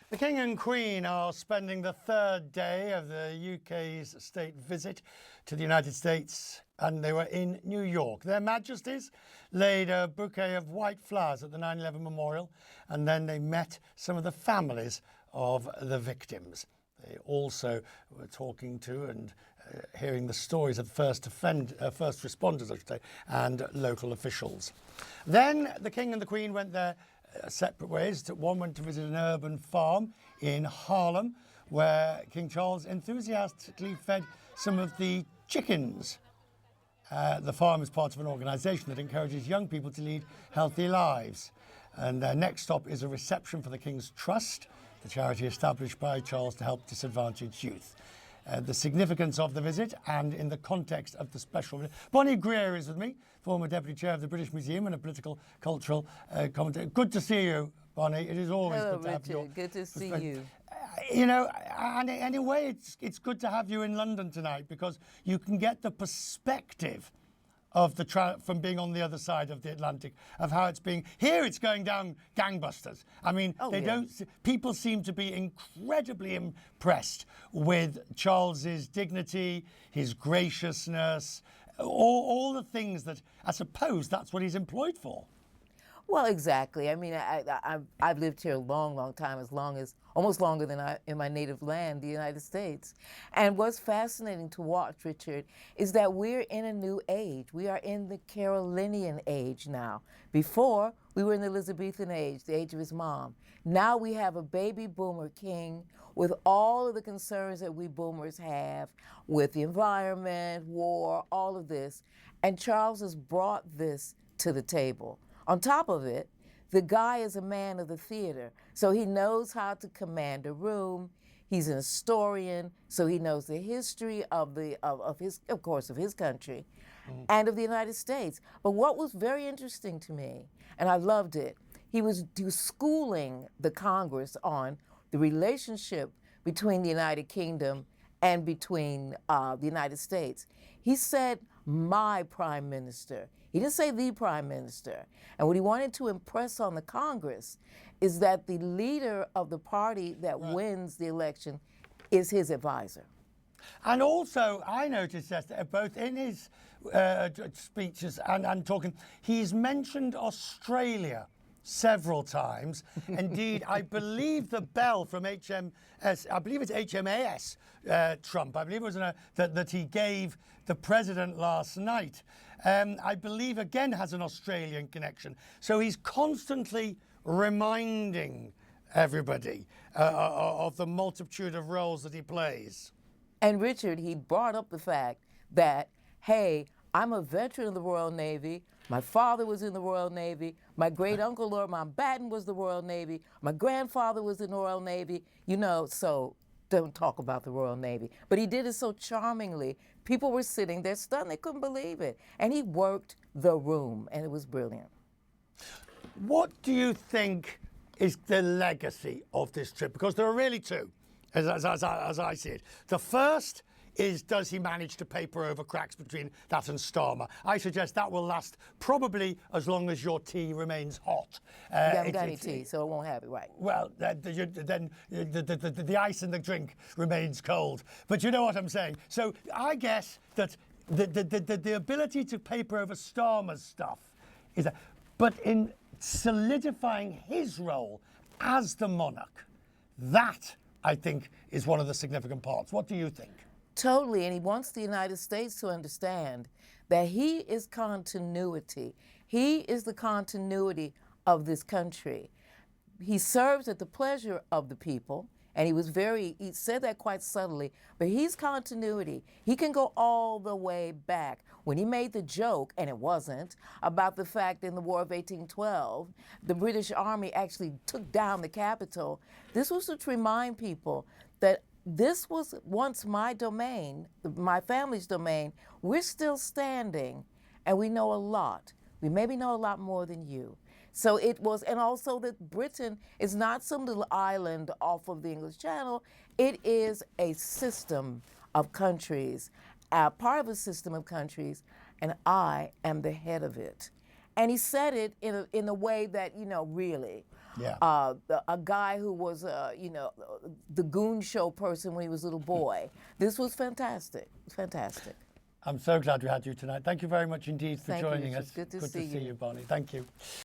The King and Queen are spending the third day of the UK's state visit to the United States, and they were in New York. Their Majesties laid a bouquet of white flowers at the 9/11 memorial, and then they met some of the families of the victims. They also were talking to and hearing the stories of first responders, I should say, and local officials. Then the King and the Queen went their separate ways. One went to visit an urban farm in Harlem, where King Charles enthusiastically fed some of the chickens. The farm is part of an organisation that encourages young people to lead healthy lives. And their next stop is a reception for the King's Trust, the charity established by Charles to help disadvantaged youth. The significance of the visit and in the context of the special... Bonnie Greer is with me, former Deputy Chair of the British Museum and a political cultural commentator. Good to see you, Bonnie. It is always Hello, good to have you. Good to see you. You know, and in a way, it's good to have you in London tonight because you can get the perspective of from being on the other side of the Atlantic, of how it's being here. It's going down gangbusters. I mean, people seem to be incredibly impressed with Charles's dignity, his graciousness, all the things that I suppose that's what he's employed for. Well, exactly. I mean, I've lived here a long time, almost longer than in my native land, the United States. And what's fascinating to watch, Richard, is that we're in a new age. We are in the Carolinian age now. Before, we were in the Elizabethan age, the age of his mom. Now we have a baby boomer king with all of the concerns that we boomers have with the environment, war, all of this. And Charles has brought this to the table. On top of it, the guy is a man of the theater, so he knows how to command a room. He's an historian, so he knows the history of his country, and of the United States. But what was very interesting to me, and I loved it, he was schooling the Congress on the relationship between the United Kingdom and between the United States. He said, "My Prime Minister." He didn't say the Prime Minister. And what he wanted to impress on the Congress is that the leader of the party that wins the election is his advisor. And also, I noticed that both in his speeches and talking, he's mentioned Australia several times. Indeed, I believe the bell from HMS, I believe it's HMAS Trump, I believe it was that he gave the president last night, I believe again has an Australian connection. So he's constantly reminding everybody of the multitude of roles that he plays. And Richard, he brought up the fact that, hey, I'm a veteran of the Royal Navy. My father was in the Royal Navy. My great-uncle Lord Mountbatten was the Royal Navy. My grandfather was in the Royal Navy. You know, so don't talk about the Royal Navy. But he did it so charmingly. People were sitting there stunned. They couldn't believe it. And he worked the room, and it was brilliant. What do you think is the legacy of this trip? Because there are really two, as I see it. The first is, does he manage to paper over cracks between that and Starmer? I suggest that will last probably as long as your tea remains hot. You haven't got any tea, so it won't have it, right? Well, then the ice in the drink remains cold. But you know what I'm saying. So I guess that the ability to paper over Starmer's stuff is that, but in solidifying his role as the monarch, that, I think, is one of the significant parts. What do you think? Totally, and he wants the United States to understand that he is continuity. He is the continuity of this country. He serves at the pleasure of the people, and he said that quite subtly, but he's continuity. He can go all the way back. When he made the joke, and it wasn't, about the fact in the War of 1812, the British Army actually took down the capital, this was to remind people that this was once my domain, my family's domain. We're still standing, and we know a lot. We maybe know a lot more than you. So it was, and also that Britain is not some little island off of the English Channel. It is a system of countries, part of a system of countries, and I am the head of it. And he said it in a way that, you know, really. Yeah. A guy who was, you know, the Goon Show person when he was a little boy. This was fantastic. Fantastic. I'm so glad we had you tonight. Thank you very much indeed for Thank you, joining Richard. us. Good to see see you. you, Bonnie. Thank you.